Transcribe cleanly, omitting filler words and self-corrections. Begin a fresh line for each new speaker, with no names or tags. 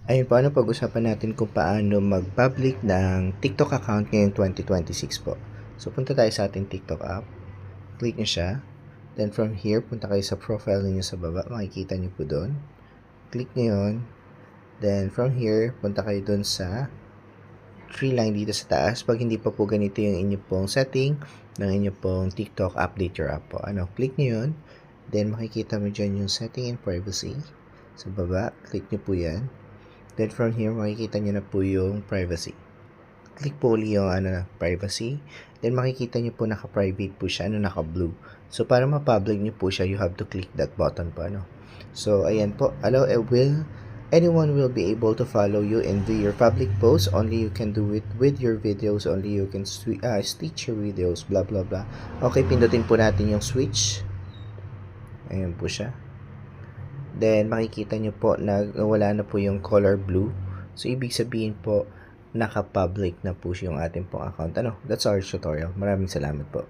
Ayun po, ano pag-usapan natin kung paano mag-public ng TikTok account ngayong 2026 po. So, punta tayo sa ating TikTok app. Click nyo siya. Then from here, punta kayo sa profile niyo sa baba. Makikita nyo po doon. Click nyo yun. Then from here, punta kayo doon sa three line dito sa taas. Pag hindi pa po ganito yung inyo pong setting ng inyo pong TikTok, update your app po. Click nyo yun. Then makikita mo dyan yung setting and privacy. Sa baba, click nyo po yan. Then from here, makikita nyo na po yung privacy. Click po ulit yung privacy. Then makikita nyo po naka-private po siya, naka-blue. So para ma-public nyo po siya, you have to click that button po. So ayan po, anyone will be able to follow you and view your public posts. Only you can do it with your videos. Only you can stitch your videos, blah blah blah. Okay, pindutin po natin yung switch. Ayan po siya. Then, makikita nyo po na wala na po yung color blue. So, ibig sabihin po, naka-public na po yung ating pong account. That's our tutorial. Maraming salamat po.